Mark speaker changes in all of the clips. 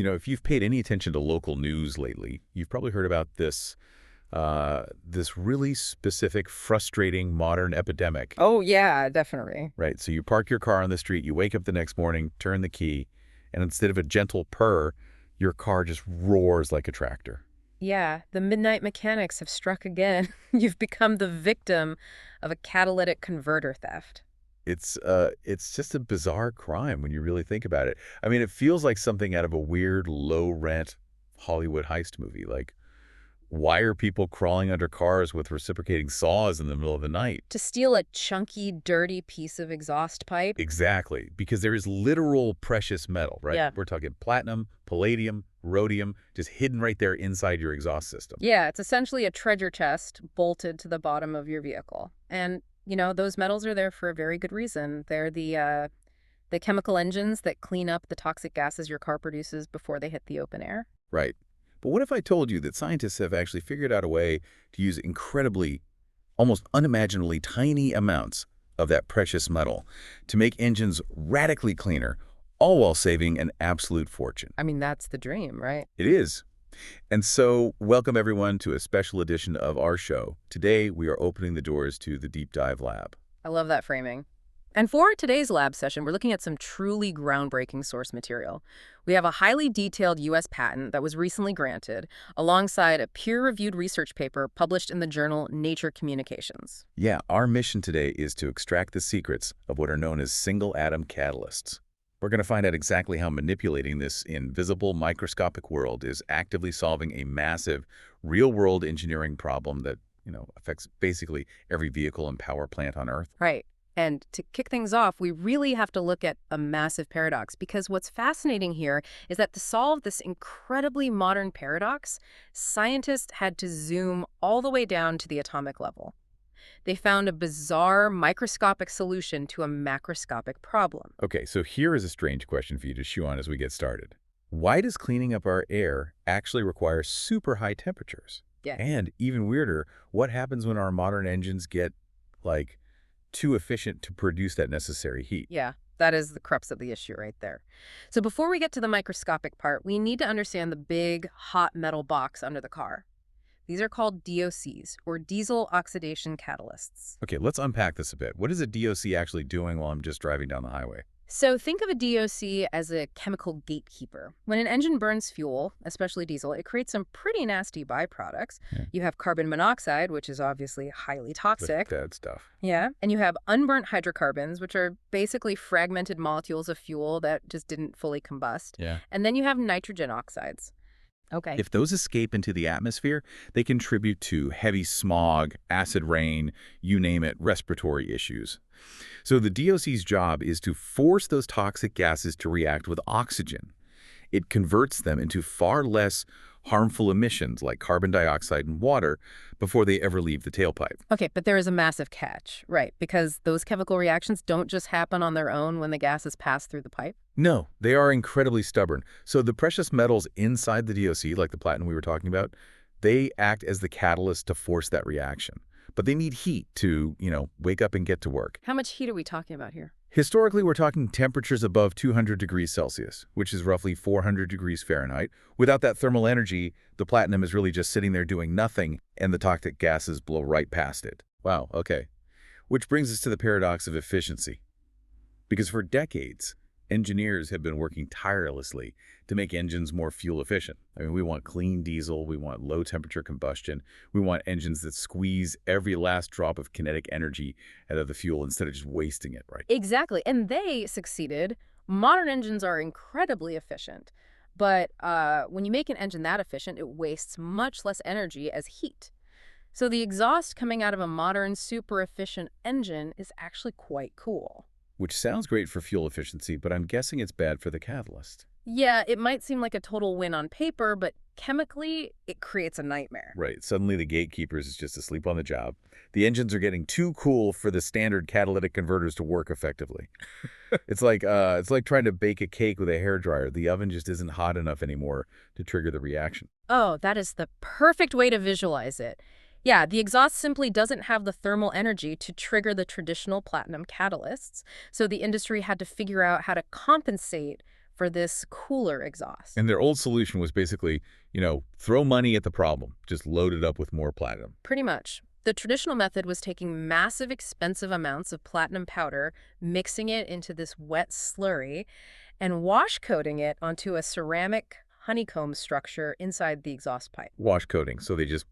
Speaker 1: If you've paid any attention to local news lately, you've probably heard about this really specific, frustrating modern epidemic.
Speaker 2: Oh, yeah, definitely.
Speaker 1: Right? So you park your car on the street, you wake up the next morning, turn the key, and instead of a gentle purr, your car just roars like a tractor.
Speaker 2: Yeah, the midnight mechanics have struck again. You've become the victim of a catalytic converter theft.
Speaker 1: It's just a bizarre crime when you really think about it. I mean, it feels like something out of a weird, low-rent Hollywood heist movie. Like, why are people crawling under cars with reciprocating saws in the middle of the night?
Speaker 2: To steal a chunky, dirty piece of exhaust pipe?
Speaker 1: Exactly, because there is literal precious metal, right?
Speaker 2: Yeah.
Speaker 1: We're talking platinum, palladium, rhodium, just hidden right there inside your exhaust system.
Speaker 2: Yeah, it's essentially a treasure chest bolted to the bottom of your vehicle. And, those metals are there for a very good reason. They're the chemical engines that clean up the toxic gases your car produces before they hit the open air.
Speaker 1: Right. But what if I told you that scientists have actually figured out a way to use incredibly, almost unimaginably tiny amounts of that precious metal to make engines radically cleaner, all while saving an absolute fortune?
Speaker 2: I mean, that's the dream, right?
Speaker 1: It is. And so, welcome everyone to a special edition of our show. Today, we are opening the doors to the Deep Dive Lab.
Speaker 2: I love that framing. And for today's lab session, we're looking at some truly groundbreaking source material. We have a highly detailed U.S. patent that was recently granted, alongside a peer-reviewed research paper published in the journal Nature Communications.
Speaker 1: Yeah, our mission today is to extract the secrets of what are known as single-atom catalysts. We're going to find out exactly how manipulating this invisible microscopic world is actively solving a massive real-world engineering problem that, affects basically every vehicle and power plant on Earth.
Speaker 2: Right. And to kick things off, we really have to look at a massive paradox, because what's fascinating here is that to solve this incredibly modern paradox, scientists had to zoom all the way down to the atomic level. They found a bizarre microscopic solution to a macroscopic problem.
Speaker 1: Okay, so here is a strange question for you to chew on as we get started. Why does cleaning up our air actually require super high temperatures?
Speaker 2: Yeah.
Speaker 1: And even weirder, what happens when our modern engines get, too efficient to produce that necessary heat?
Speaker 2: Yeah, that is the crux of the issue right there. So before we get to the microscopic part, we need to understand the big, hot metal box under the car. These are called DOCs, or diesel oxidation catalysts.
Speaker 1: Okay, let's unpack this a bit. What is a DOC actually doing while I'm just driving down the highway?
Speaker 2: So think of a DOC as a chemical gatekeeper. When an engine burns fuel, especially diesel, it creates some pretty nasty byproducts.
Speaker 1: Yeah.
Speaker 2: You have carbon monoxide, which is obviously highly toxic.
Speaker 1: Bad stuff.
Speaker 2: Yeah. And you have unburnt hydrocarbons, which are basically fragmented molecules of fuel that just didn't fully combust.
Speaker 1: Yeah.
Speaker 2: And then you have nitrogen oxides. Okay.
Speaker 1: If those escape into the atmosphere, they contribute to heavy smog, acid rain, you name it, respiratory issues. So the DOC's job is to force those toxic gases to react with oxygen. It converts them into far less harmful emissions like carbon dioxide and water before they ever leave the tailpipe.
Speaker 2: Okay, but there is a massive catch, right? Because those chemical reactions don't just happen on their own when the gases pass through the pipe.
Speaker 1: No, they are incredibly stubborn. So the precious metals inside the DOC, like the platinum we were talking about, they act as the catalyst to force that reaction. But they need heat to, wake up and get to work.
Speaker 2: How much heat are we talking about here?
Speaker 1: Historically, we're talking temperatures above 200 degrees Celsius, which is roughly 400 degrees Fahrenheit. Without that thermal energy, the platinum is really just sitting there doing nothing, and the toxic gases blow right past it. Wow, okay. Which brings us to the paradox of efficiency. Because for decades, engineers have been working tirelessly to make engines more fuel efficient. I mean, we want clean diesel, we want low temperature combustion, we want engines that squeeze every last drop of kinetic energy out of the fuel instead of just wasting it, right?
Speaker 2: Exactly. And they succeeded. Modern engines are incredibly efficient. But when you make an engine that efficient, it wastes much less energy as heat. So the exhaust coming out of a modern, super efficient engine is actually quite cool.
Speaker 1: Which sounds great for fuel efficiency, but I'm guessing it's bad for the catalyst.
Speaker 2: Yeah, it might seem like a total win on paper, but chemically, it creates a nightmare.
Speaker 1: Right. Suddenly the gatekeepers is just asleep on the job. The engines are getting too cool for the standard catalytic converters to work effectively. It's like trying to bake a cake with a hairdryer. The oven just isn't hot enough anymore to trigger the reaction.
Speaker 2: Oh, that is the perfect way to visualize it. Yeah, the exhaust simply doesn't have the thermal energy to trigger the traditional platinum catalysts, so the industry had to figure out how to compensate for this cooler exhaust.
Speaker 1: And their old solution was basically, throw money at the problem. Just load it up with more platinum.
Speaker 2: Pretty much. The traditional method was taking massive, expensive amounts of platinum powder, mixing it into this wet slurry, and wash coating it onto a ceramic honeycomb structure inside the exhaust pipe.
Speaker 1: Wash coating, so they just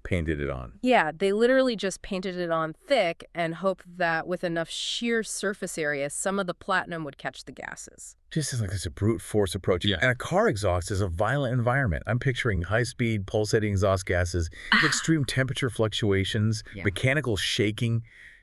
Speaker 1: painted it on.
Speaker 2: Yeah, they literally just painted it on thick and hoped that with enough sheer surface area, some of the platinum would catch the gases.
Speaker 1: Just as like it's a brute force approach.
Speaker 3: Yeah.
Speaker 1: And a car exhaust is a violent environment. I'm picturing high-speed, pulsating exhaust gases, extreme temperature fluctuations, mechanical shaking,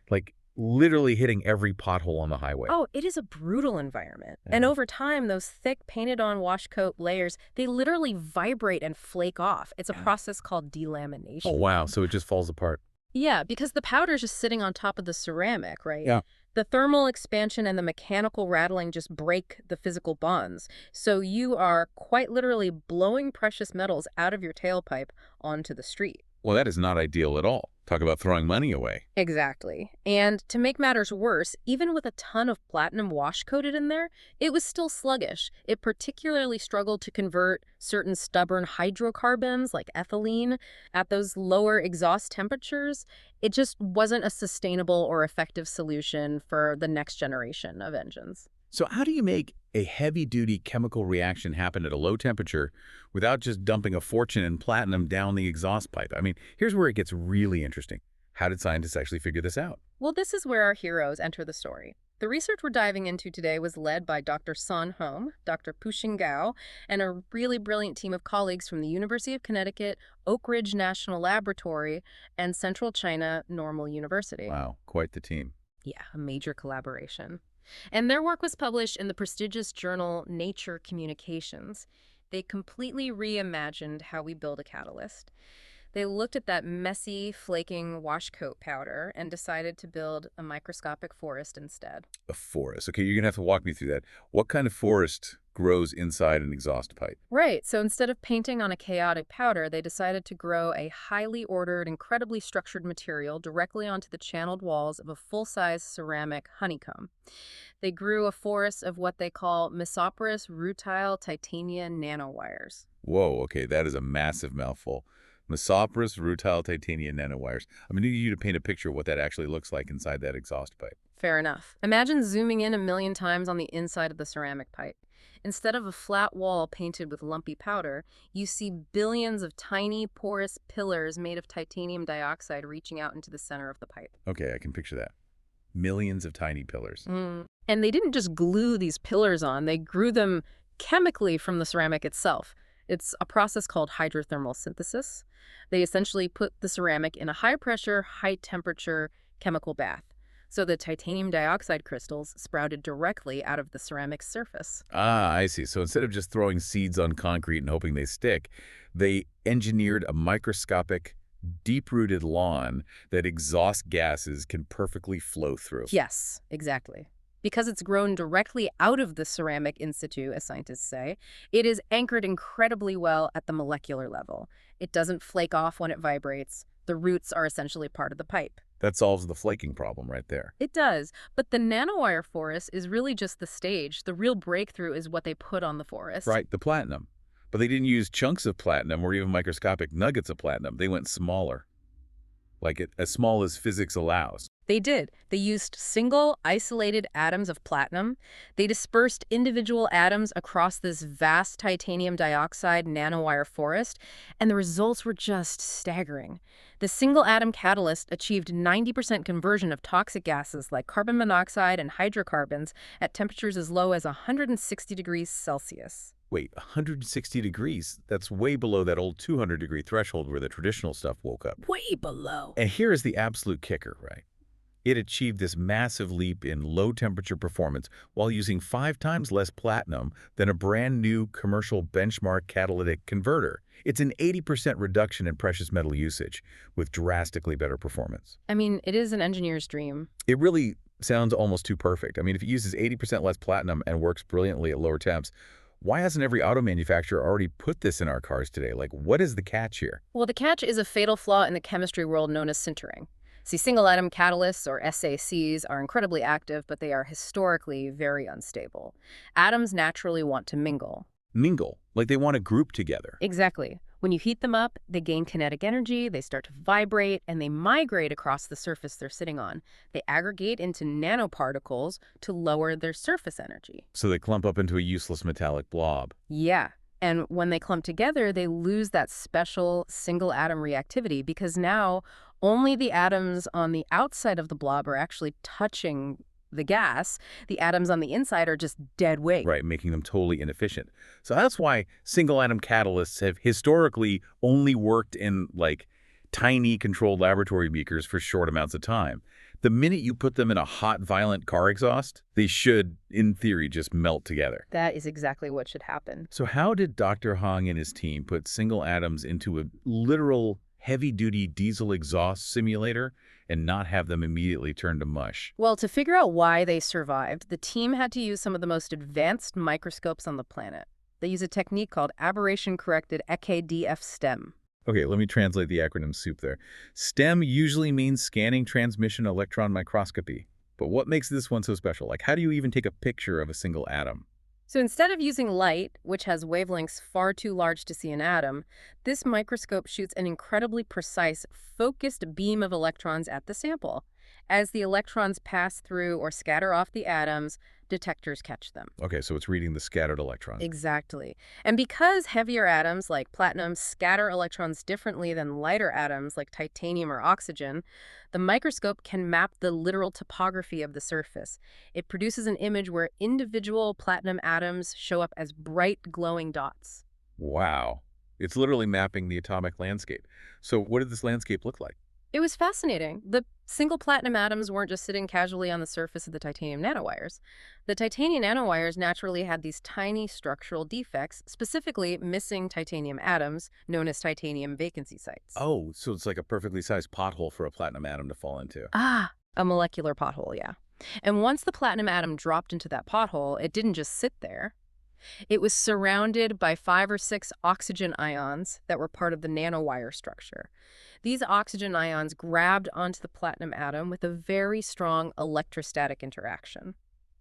Speaker 1: like literally hitting every pothole on the highway.
Speaker 2: Oh, it is a brutal environment.
Speaker 1: Yeah.
Speaker 2: And over time, those thick painted-on wash coat layers, they literally vibrate and flake off. It's a process called delamination.
Speaker 1: Oh, wow. So it just falls apart.
Speaker 2: Yeah, because the powder's just sitting on top of the ceramic, right?
Speaker 1: Yeah.
Speaker 2: The thermal expansion and the mechanical rattling just break the physical bonds. So you are quite literally blowing precious metals out of your tailpipe onto the street.
Speaker 1: Well, that is not ideal at all. Talk about throwing money away.
Speaker 2: Exactly. And to make matters worse, even with a ton of platinum wash-coated in there, it was still sluggish. It particularly struggled to convert certain stubborn hydrocarbons like ethylene at those lower exhaust temperatures. It just wasn't a sustainable or effective solution for the next generation of engines.
Speaker 1: So how do you make a heavy-duty chemical reaction happen at a low temperature without just dumping a fortune in platinum down the exhaust pipe? I mean, here's where it gets really interesting. How did scientists actually figure this out?
Speaker 2: Well, this is where our heroes enter the story. The research we're diving into today was led by Dr. Son Home, Dr. Puxing Gao, and a really brilliant team of colleagues from the University of Connecticut, Oak Ridge National Laboratory, and Central China Normal University.
Speaker 1: Wow, quite the team.
Speaker 2: Yeah, a major collaboration. And their work was published in the prestigious journal Nature Communications. They completely reimagined how we build a catalyst. They looked at that messy, flaking wash coat powder and decided to build a microscopic forest instead.
Speaker 1: A forest. Okay, you're going to have to walk me through that. What kind of forest grows inside an exhaust pipe?
Speaker 2: Right, so instead of painting on a chaotic powder, they decided to grow a highly ordered, incredibly structured material directly onto the channeled walls of a full-size ceramic honeycomb. They grew a forest of what they call mesoporous rutile titania nanowires.
Speaker 1: Whoa, okay, that is a massive mouthful. Mesoporous rutile titania nanowires. I'm going to need you to paint a picture of what that actually looks like inside that exhaust pipe.
Speaker 2: Fair enough. Imagine zooming in 1,000,000 times on the inside of the ceramic pipe. Instead of a flat wall painted with lumpy powder, you see billions of tiny, porous pillars made of titanium dioxide reaching out into the center of the pipe.
Speaker 1: Okay, I can picture that. Millions of tiny pillars.
Speaker 2: And they didn't just glue these pillars on, they grew them chemically from the ceramic itself. It's a process called hydrothermal synthesis. They essentially put the ceramic in a high-pressure, high-temperature chemical bath. So the titanium dioxide crystals sprouted directly out of the ceramic's surface.
Speaker 1: Ah, I see. So instead of just throwing seeds on concrete and hoping they stick, they engineered a microscopic, deep-rooted lawn that exhaust gases can perfectly flow through.
Speaker 2: Yes, exactly. Because it's grown directly out of the ceramic in situ, as scientists say, it is anchored incredibly well at the molecular level. It doesn't flake off when it vibrates. The roots are essentially part of the pipe.
Speaker 1: That solves the flaking problem right there.
Speaker 2: It does, but the nanowire forest is really just the stage. The real breakthrough is what they put on the forest.
Speaker 1: Right, the platinum. But they didn't use chunks of platinum or even microscopic nuggets of platinum. They went smaller, as small as physics allows.
Speaker 2: They did. They used single, isolated atoms of platinum. They dispersed individual atoms across this vast titanium dioxide nanowire forest, and the results were just staggering. The single-atom catalyst achieved 90% conversion of toxic gases like carbon monoxide and hydrocarbons at temperatures as low as 160 degrees Celsius.
Speaker 1: Wait, 160 degrees? That's way below that old 200-degree threshold where the traditional stuff woke up.
Speaker 2: Way below.
Speaker 1: And here is the absolute kicker, right? It achieved this massive leap in low-temperature performance while using 5 times less platinum than a brand-new commercial benchmark catalytic converter. It's an 80% reduction in precious metal usage with drastically better performance.
Speaker 2: I mean, it is an engineer's dream.
Speaker 1: It really sounds almost too perfect. I mean, if it uses 80% less platinum and works brilliantly at lower temps, why hasn't every auto manufacturer already put this in our cars today? Like, what is the catch here?
Speaker 2: Well, the catch is a fatal flaw in the chemistry world known as sintering. See, single-atom catalysts, or SACs, are incredibly active, but they are historically very unstable. Atoms naturally want to mingle.
Speaker 1: Mingle, like they want to group together.
Speaker 2: Exactly. When you heat them up, they gain kinetic energy, they start to vibrate, and they migrate across the surface they're sitting on. They aggregate into nanoparticles to lower their surface energy.
Speaker 1: So they clump up into a useless metallic blob.
Speaker 2: Yeah. And when they clump together, they lose that special single-atom reactivity because now only the atoms on the outside of the blob are actually touching the gas. The atoms on the inside are just dead weight.
Speaker 1: Right, making them totally inefficient. So that's why single-atom catalysts have historically only worked in, like, tiny controlled laboratory beakers for short amounts of time. The minute you put them in a hot, violent car exhaust, they should, in theory, just melt together.
Speaker 2: That is exactly what should happen.
Speaker 1: So how did Dr. Hong and his team put single atoms into a literal heavy-duty diesel exhaust simulator and not have them immediately turn to mush?
Speaker 2: Well, to figure out why they survived, the team had to use some of the most advanced microscopes on the planet. They use a technique called aberration-corrected EKDF STEM.
Speaker 1: Okay, let me translate the acronym soup there. STEM usually means scanning transmission electron microscopy. But what makes this one so special? Like, how do you even take a picture of a single atom?
Speaker 2: So instead of using light, which has wavelengths far too large to see an atom, this microscope shoots an incredibly precise, focused beam of electrons at the sample. As the electrons pass through or scatter off the atoms, detectors catch them.
Speaker 1: Okay, so it's reading the scattered electron.
Speaker 2: Exactly. And because heavier atoms like platinum scatter electrons differently than lighter atoms like titanium or oxygen, the microscope can map the literal topography of the surface. It produces an image where individual platinum atoms show up as bright, glowing dots.
Speaker 1: Wow. It's literally mapping the atomic landscape. So what did this landscape look like?
Speaker 2: It was fascinating. The single platinum atoms weren't just sitting casually on the surface of the titanium nanowires. The titanium nanowires naturally had these tiny structural defects, specifically missing titanium atoms, known as titanium vacancy sites.
Speaker 1: Oh, so it's like a perfectly sized pothole for a platinum atom to fall into.
Speaker 2: Ah, a molecular pothole, yeah. And once the platinum atom dropped into that pothole, it didn't just sit there. It was surrounded by 5 or 6 oxygen ions that were part of the nanowire structure. These oxygen ions grabbed onto the platinum atom with a very strong electrostatic interaction.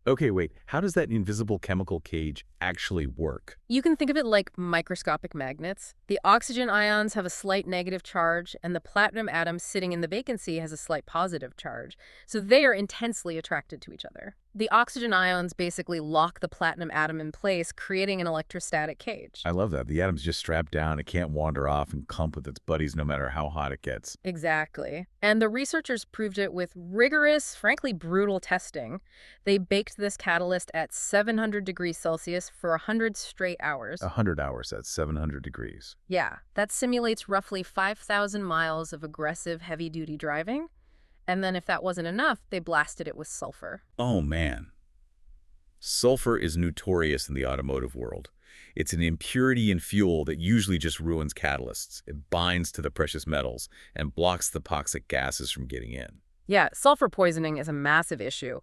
Speaker 1: Okay, wait. How does that invisible chemical cage actually work?
Speaker 2: You can think of it like microscopic magnets. The oxygen ions have a slight negative charge, and the platinum atom sitting in the vacancy has a slight positive charge. So they are intensely attracted to each other. The oxygen ions basically lock the platinum atom in place, creating an electrostatic cage.
Speaker 1: I love that. The atom's just strapped down. It can't wander off and clump with its buddies no matter how hot it gets.
Speaker 2: Exactly. And the researchers proved it with rigorous, frankly brutal testing. They baked this catalyst at 700 degrees Celsius for 100 straight hours.
Speaker 1: 100 hours at 700 degrees.
Speaker 2: Yeah, that simulates roughly 5,000 miles of aggressive heavy-duty driving. And then if that wasn't enough, they blasted it with sulfur.
Speaker 1: Oh, man. Sulfur is notorious in the automotive world. It's an impurity in fuel that usually just ruins catalysts. It binds to the precious metals and blocks the toxic gases from getting in.
Speaker 2: Yeah, sulfur poisoning is a massive issue.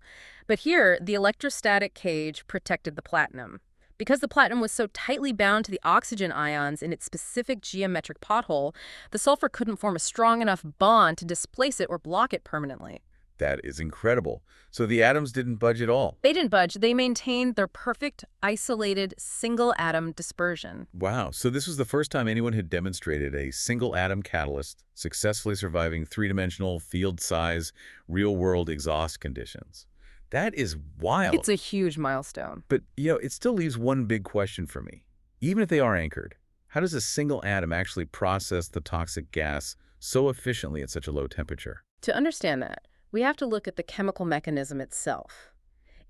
Speaker 2: But here, the electrostatic cage protected the platinum. Because the platinum was so tightly bound to the oxygen ions in its specific geometric pothole, the sulfur couldn't form a strong enough bond to displace it or block it permanently.
Speaker 1: That is incredible. So the atoms didn't budge at all.
Speaker 2: They didn't budge. They maintained their perfect, isolated, single-atom dispersion.
Speaker 1: Wow. So this was the first time anyone had demonstrated a single-atom catalyst successfully surviving three-dimensional, field-size, real-world exhaust conditions. That is wild.
Speaker 2: It's a huge milestone.
Speaker 1: But, it still leaves one big question for me. Even if they are anchored, how does a single atom actually process the toxic gas so efficiently at such a low temperature?
Speaker 2: To understand that, we have to look at the chemical mechanism itself.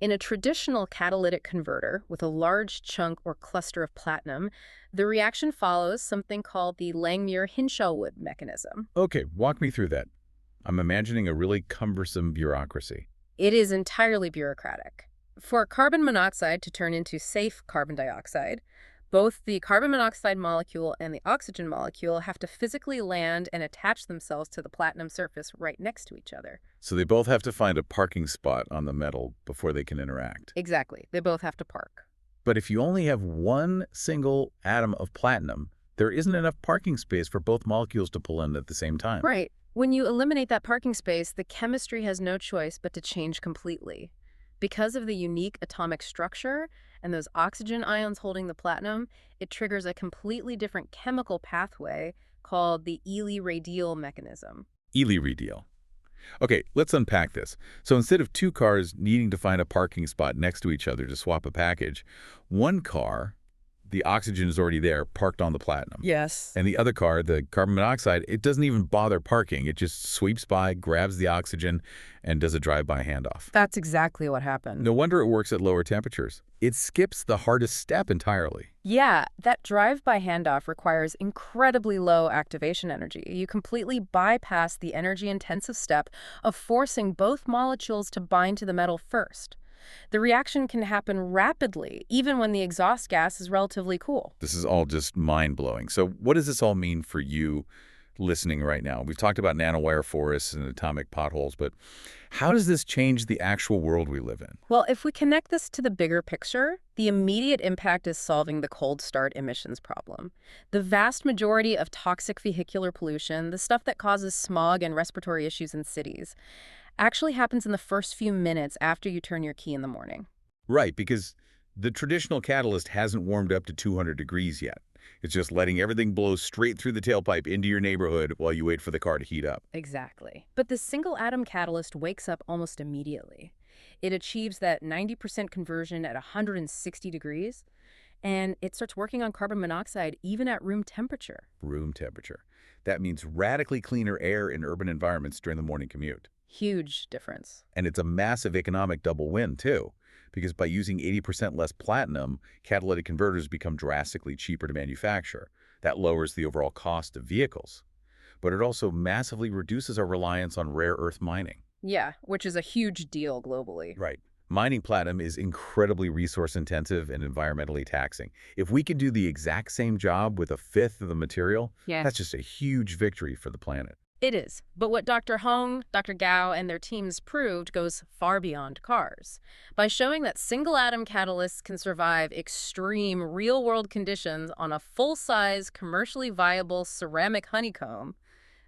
Speaker 2: In a traditional catalytic converter with a large chunk or cluster of platinum, the reaction follows something called the Langmuir-Hinshelwood mechanism.
Speaker 1: Okay, walk me through that. I'm imagining a really cumbersome bureaucracy.
Speaker 2: It is entirely bureaucratic. For carbon monoxide to turn into safe carbon dioxide, both the carbon monoxide molecule and the oxygen molecule have to physically land and attach themselves to the platinum surface right next to each other.
Speaker 1: So they both have to find a parking spot on the metal before they can interact.
Speaker 2: Exactly. They both have to park.
Speaker 1: But if you only have one single atom of platinum, there isn't enough parking space for both molecules to pull in at the same time.
Speaker 2: Right. When you eliminate that parking space, the chemistry has no choice but to change completely. Because of the unique atomic structure and those oxygen ions holding the platinum, it triggers a completely different chemical pathway called the Ely-radial mechanism.
Speaker 1: Ely-radial. Okay, let's unpack this. So instead of two cars needing to find a parking spot next to each other to swap a package, one car, the oxygen is already there, parked on the platinum.
Speaker 2: Yes.
Speaker 1: And the other car, the carbon monoxide, it doesn't even bother parking. It just sweeps by, grabs the oxygen, and does a drive-by handoff.
Speaker 2: That's exactly what happened.
Speaker 1: No wonder it works at lower temperatures. It skips the hardest step entirely.
Speaker 2: Yeah, that drive-by handoff requires incredibly low activation energy. You completely bypass the energy-intensive step of forcing both molecules to bind to the metal first. The reaction can happen rapidly, even when the exhaust gas is relatively cool.
Speaker 1: This is all just mind-blowing. So what does this all mean for you listening right now? We've talked about nanowire forests and atomic potholes, but how does this change the actual world we live in?
Speaker 2: Well, if we connect this to the bigger picture, the immediate impact is solving the cold start emissions problem. The vast majority of toxic vehicular pollution, the stuff that causes smog and respiratory issues in cities, actually happens in the first few minutes after you turn your key in the morning.
Speaker 1: Right, because the traditional catalyst hasn't warmed up to 200 degrees yet. It's just letting everything blow straight through the tailpipe into your neighborhood while you wait for the car to heat up.
Speaker 2: Exactly. But the single atom catalyst wakes up almost immediately. It achieves that 90% conversion at 160 degrees, and it starts working on carbon monoxide even at room temperature.
Speaker 1: Room temperature. That means radically cleaner air in urban environments during the morning commute.
Speaker 2: Huge difference.
Speaker 1: And it's a massive economic double win, too, because by using 80% less platinum, catalytic converters become drastically cheaper to manufacture. That lowers the overall cost of vehicles. But it also massively reduces our reliance on rare earth mining.
Speaker 2: Yeah, which is a huge deal globally.
Speaker 1: Right. Mining platinum is incredibly resource-intensive and environmentally taxing. If we could do the exact same job with a fifth of the material, that's just a huge victory for the planet.
Speaker 2: It is. But what Dr. Hong, Dr. Gao, and their teams proved goes far beyond cars. By showing that single-atom catalysts can survive extreme real-world conditions on a full-size, commercially viable ceramic honeycomb,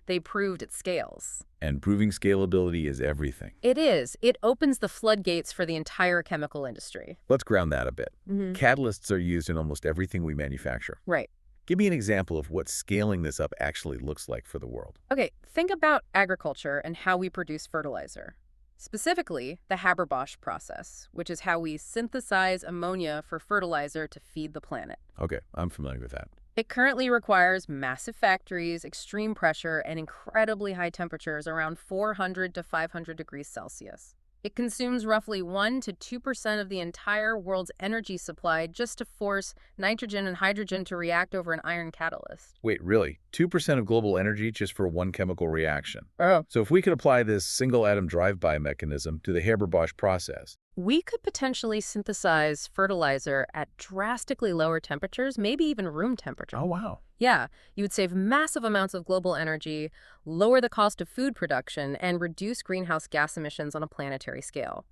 Speaker 2: they proved it scales.
Speaker 1: And proving scalability is everything.
Speaker 2: It is. It opens the floodgates for the entire chemical industry.
Speaker 1: Let's ground that a bit. Catalysts are used in almost everything we manufacture.
Speaker 2: Right.
Speaker 1: Give me an example of what scaling this up actually looks like for the world.
Speaker 2: Okay, think about agriculture and how we produce fertilizer. Specifically, the Haber-Bosch process, which is how we synthesize ammonia for fertilizer to feed the planet.
Speaker 1: Okay, I'm familiar with that.
Speaker 2: It currently requires massive factories, extreme pressure, and incredibly high temperatures around 400 to 500 degrees Celsius. It consumes roughly 1 to 2% of the entire world's energy supply just to force nitrogen and hydrogen to react over an iron catalyst.
Speaker 1: Wait, really? 2% of global energy just for one chemical reaction?
Speaker 2: Oh.
Speaker 1: So if we could apply this single-atom drive-by mechanism to the Haber-Bosch process,
Speaker 2: We could potentially synthesize fertilizer at drastically lower temperatures, maybe even room temperature.
Speaker 1: oh wow.
Speaker 2: Yeah, you would save massive amounts of global energy, lower the cost of food production, and reduce greenhouse gas emissions on a planetary scale.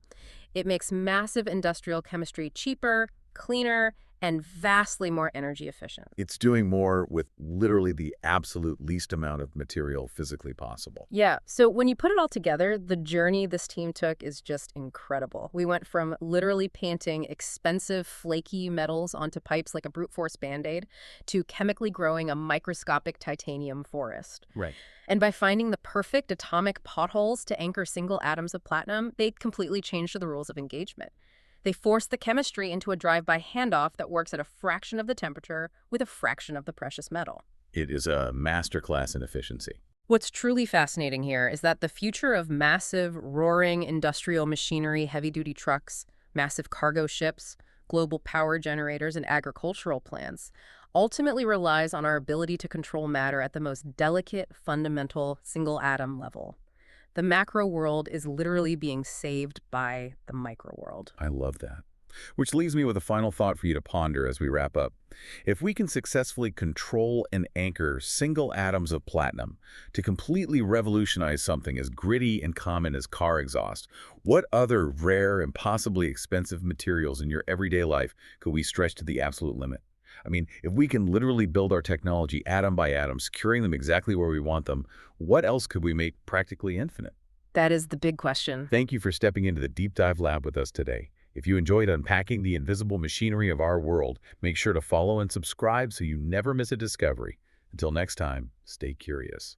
Speaker 2: It makes massive industrial chemistry cheaper, cleaner, and vastly more energy efficient.
Speaker 1: It's doing more with literally the absolute least amount of material physically possible.
Speaker 2: Yeah, so when you put it all together, the journey this team took is just incredible. We went from literally painting expensive, flaky metals onto pipes like a brute force Band-Aid to chemically growing a microscopic titanium forest.
Speaker 1: Right.
Speaker 2: And by finding the perfect atomic potholes to anchor single atoms of platinum, they completely changed the rules of engagement. They forced the chemistry into a drive-by handoff that works at a fraction of the temperature with a fraction of the precious metal.
Speaker 1: It is a masterclass in efficiency.
Speaker 2: What's truly fascinating here is that the future of massive, roaring industrial machinery, heavy-duty trucks, massive cargo ships, global power generators, and agricultural plants ultimately relies on our ability to control matter at the most delicate, fundamental, single-atom level. The macro world is literally being saved by the micro world.
Speaker 1: I love that. Which leaves me with a final thought for you to ponder as we wrap up. If we can successfully control and anchor single atoms of platinum to completely revolutionize something as gritty and common as car exhaust, what other rare and possibly expensive materials in your everyday life could we stretch to the absolute limit? I mean, if we can literally build our technology atom by atom, securing them exactly where we want them, what else could we make practically infinite?
Speaker 2: That is the big question.
Speaker 1: Thank you for stepping into the Deep Dive Lab with us today. If you enjoyed unpacking the invisible machinery of our world, make sure to follow and subscribe so you never miss a discovery. Until next time, stay curious.